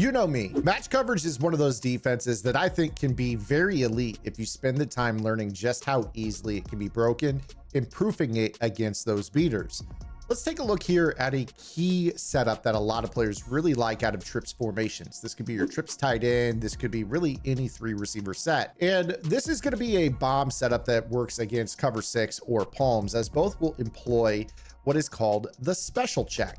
You know me. Match coverage is one of those defenses that I think can be very elite if you spend the time learning just how easily it can be broken and proofing it against those beaters. Let's take a look here at a key setup that a lot of players really like out of trips formations. This could be your trips tight end. This could be really any 3 receiver set. And this is going to be a bomb setup that works against cover 6 or palms, as both will employ what is called the special check.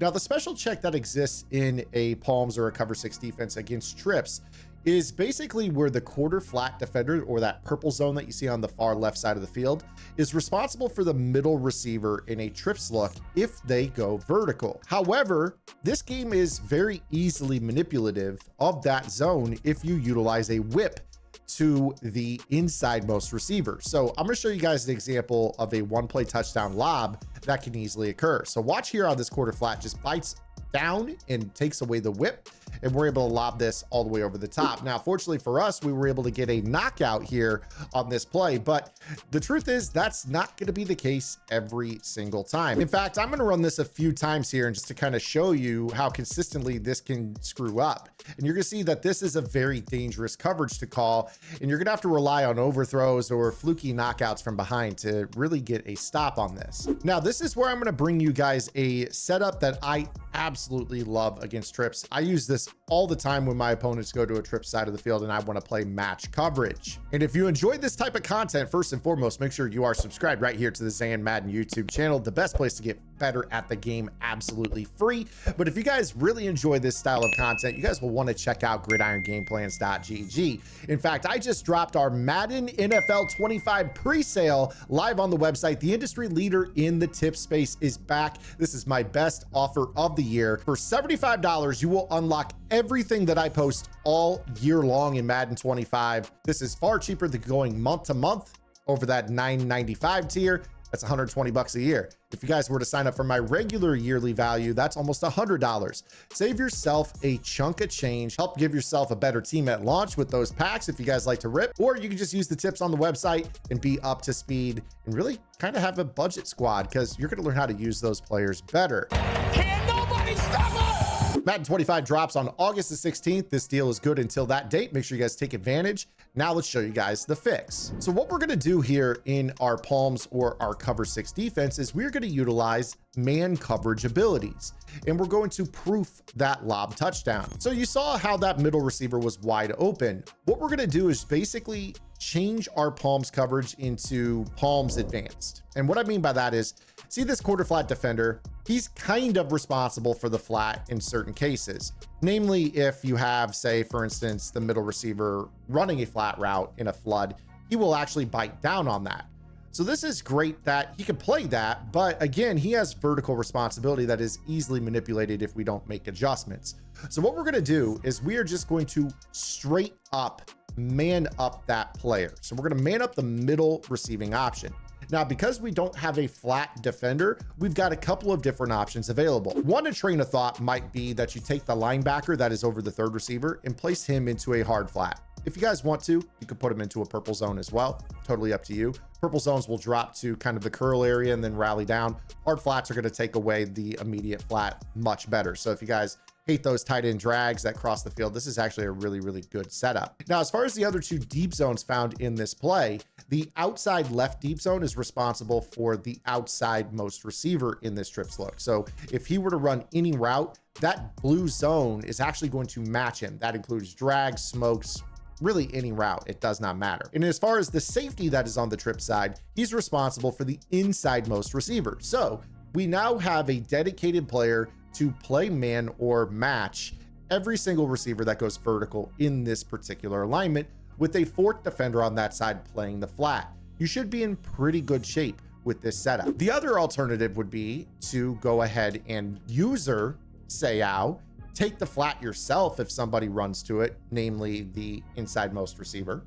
Now, the special check that exists in a palms or a cover 6 defense against trips is basically where the quarter flat defender, or that purple zone that you see on the far left side of the field, is responsible for the middle receiver in a trips look if they go vertical. However, this game is very easily manipulative of that zone if you utilize a whip to the inside most receiver. So I'm going to show you guys an example of a one play touchdown lob that can easily occur. So watch here on this quarter flat, just bites down and takes away the whip, and we're able to lob this all the way over the top. Now, fortunately for us, we were able to get a knockout here on this play, but the truth is that's not going to be the case every single time. In fact, I'm going to run this a few times here and just to kind of show you how consistently this can screw up. And you're going to see that this is a very dangerous coverage to call, and you're going to have to rely on overthrows or fluky knockouts from behind to really get a stop on this. Now, this is where I'm going to bring you guys a setup that I absolutely love against trips. I use this all the time when my opponents go to a trip side of the field and I want to play match coverage. And if you enjoyed this type of content, first and foremost, make sure you are subscribed right here to the Zan Madden YouTube channel, the best place to get better at the game, absolutely free. But if you guys really enjoy this style of content, you guys will want to check out gridirongameplans.gg. In fact, I just dropped our Madden NFL 25 pre-sale live on the website. The industry leader in the tip space is back. This is my best offer of the year. For $75, you will unlock everything that I post all year long in Madden 25. This is far cheaper than going month to month over that $9.95 tier. That's 120 bucks a year. If you guys were to sign up for my regular yearly value, that's almost $100. Save yourself a chunk of change. Help give yourself a better team at launch with those packs if you guys like to rip, or you can just use the tips on the website and be up to speed and really kind of have a budget squad, because you're going to learn how to use those players better. Can nobody stop us? Madden 25 drops on August the 16th. This deal is good until that date. Make sure you guys take advantage. Now let's show you guys the fix. So what we're going to do here in our palms or our cover 6 defense is we're going to utilize man coverage abilities, and we're going to proof that lob touchdown. So you saw how that middle receiver was wide open. What we're going to do is basically change our palms coverage into palms advanced. And what I mean by that is, see this quarter flat defender, he's kind of responsible for the flat in certain cases. Namely, if you have, say, for instance, the middle receiver running a flat route in a flood, he will actually bite down on that. So this is great that he can play that, but again, he has vertical responsibility that is easily manipulated if we don't make adjustments. So what we're going to do is we are just going to straight up man up that player. So we're going to man up the middle receiving option. Now, because we don't have a flat defender, we've got a couple of different options available. One train of thought might be that you take the linebacker that is over the third receiver and place him into a hard flat. If you guys want to, you could put him into a purple zone as well. Totally up to you. Purple zones will drop to kind of the curl area and then rally down. Hard flats are going to take away the immediate flat much better. So if you guys hate those tight end drags that cross the field, this is actually a really, really good setup. Now, as far as the other 2 deep zones found in this play, the outside left deep zone is responsible for the outside most receiver in this trips look. So if he were to run any route, that blue zone is actually going to match him. That includes drags, smokes, really any route, it does not matter. And as far as the safety that is on the trip side, he's responsible for the inside most receiver. So we now have a dedicated player to play man or match every single receiver that goes vertical in this particular alignment, with a 4th defender on that side playing the flat. You should be in pretty good shape with this setup. The other alternative would be to go ahead and user Sayao, take the flat yourself if somebody runs to it, namely the inside most receiver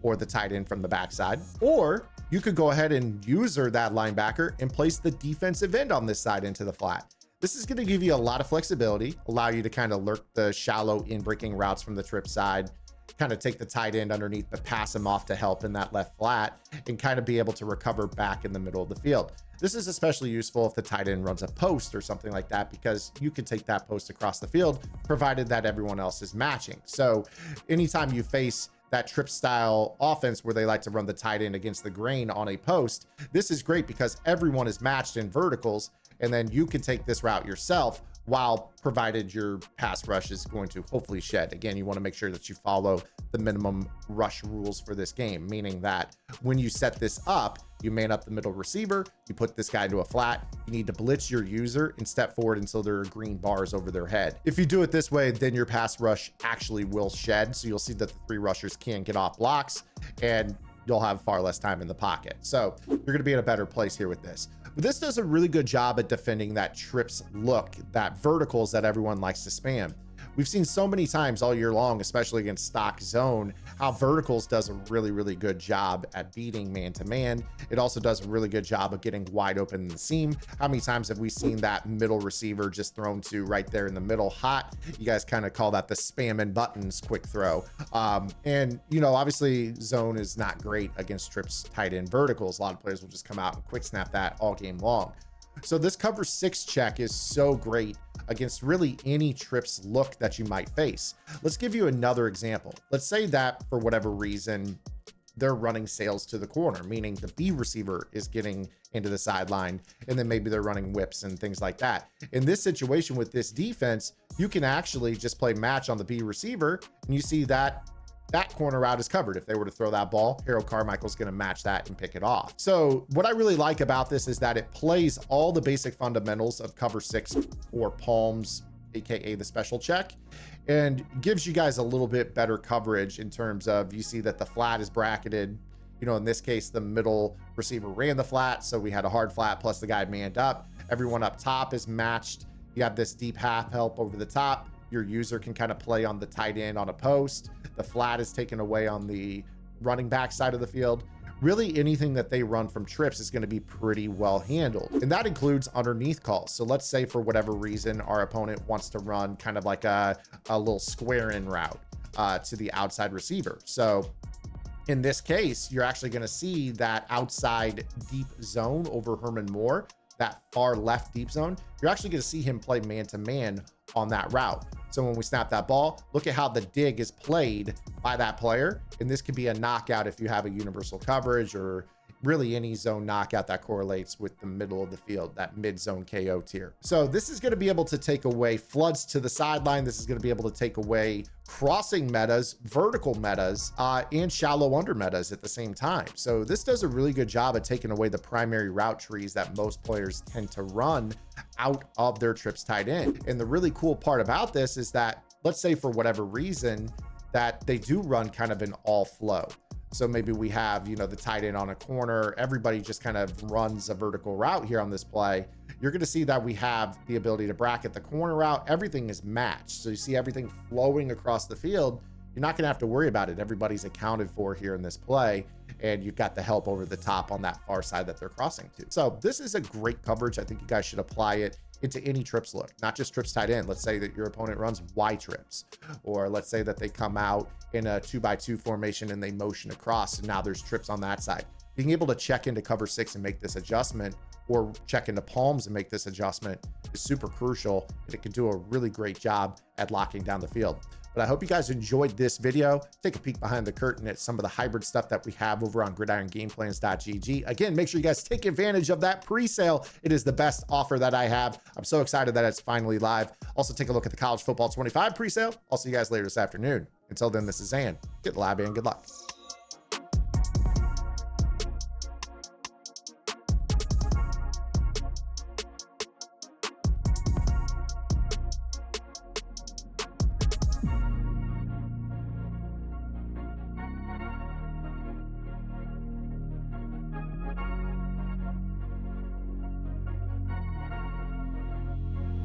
or the tight end from the backside, or you could go ahead and user that linebacker and place the defensive end on this side into the flat. This is going to give you a lot of flexibility, allow you to kind of lurk the shallow in breaking routes from the trip side, kind of take the tight end underneath, but pass him off to help in that left flat and kind of be able to recover back in the middle of the field. This is especially useful if the tight end runs a post or something like that, because you can take that post across the field, provided that everyone else is matching. So anytime you face that trip style offense where they like to run the tight end against the grain on a post, this is great because everyone is matched in verticals, and then you can take this route yourself, while provided your pass rush is going to hopefully shed. Again, you want to make sure that you follow the minimum rush rules for this game, meaning that when you set this up, you man up the middle receiver, you put this guy into a flat, you need to blitz your user and step forward until there are green bars over their head. If you do it this way, then your pass rush actually will shed. So you'll see that the 3 rushers can't get off blocks, and you'll have far less time in the pocket. So you're going to be in a better place here with this. But this does a really good job at defending that trips look, that verticals that everyone likes to spam. We've seen so many times all year long, especially against stock zone, how verticals does a really, really good job at beating man-to-man. It also does a really good job of getting wide open in the seam. How many times have we seen that middle receiver just thrown to right there in the middle hot? You guys kind of call that the spam and buttons quick throw. And, you know, obviously zone is not great against trips tight end verticals. A lot of players will just come out and quick snap that all game long. So this cover 6 check is so great against really any trips look that you might face. Let's give you another example. Let's say that for whatever reason, they're running sails to the corner, meaning the B receiver is getting into the sideline, and then maybe they're running whips and things like that. In this situation with this defense, you can actually just play match on the B receiver, and you see that that corner route is covered. If they were to throw that ball, Harold Carmichael's going to match that and pick it off. So what I really like about this is that it plays all the basic fundamentals of cover 6 or palms, aka the special check, and gives you guys a little bit better coverage in terms of, you see that the flat is bracketed. You know, in this case, the middle receiver ran the flat, so we had a hard flat plus the guy manned up. Everyone up top is matched. You have this deep half help over the top. Your user can kind of play on the tight end on a post. The flat is taken away on the running back side of the field. Really anything that they run from trips is going to be pretty well handled. And that includes underneath calls. So let's say for whatever reason, our opponent wants to run kind of like a little square in route to the outside receiver. So in this case, you're actually going to see that outside deep zone over Herman Moore, that far left deep zone. You're actually going to see him play man-to-man on that route. So when we snap that ball, look at how the dig is played by that player. And this could be a knockout if you have a universal coverage, or really any zone knockout that correlates with the middle of the field, that mid-zone KO tier. So this is going to be able to take away floods to the sideline. This is going to be able to take away crossing metas, vertical metas, and shallow under metas at the same time. So this does a really good job at taking away the primary route trees that most players tend to run out of their trips tight end. And the really cool part about this is that, let's say for whatever reason that they do run kind of an all flow. So maybe we have, you know, the tight end on a corner, everybody just kind of runs a vertical route here on this play. You're going to see that we have the ability to bracket the corner route. Everything is matched. So you see everything flowing across the field. You're not going to have to worry about it. Everybody's accounted for here in this play, and you've got the help over the top on that far side that they're crossing to. So this is a great coverage. I think you guys should apply it into any trips look, not just trips tight end. Let's say that your opponent runs Y trips, or let's say that they come out in a 2x2 formation and they motion across, and now there's trips on that side. Being able to check into cover 6 and make this adjustment, or check into palms and make this adjustment, is super crucial, and it can do a really great job at locking down the field. But I hope you guys enjoyed this video. Take a peek behind the curtain at some of the hybrid stuff that we have over on gridirongameplans.gg. Again, make sure you guys take advantage of that pre-sale. It is the best offer that I have. I'm so excited that it's finally live. Also, take a look at the College Football 25 pre-sale. I'll see you guys later this afternoon. Until then, this is Zan. Get the lab in. Good luck.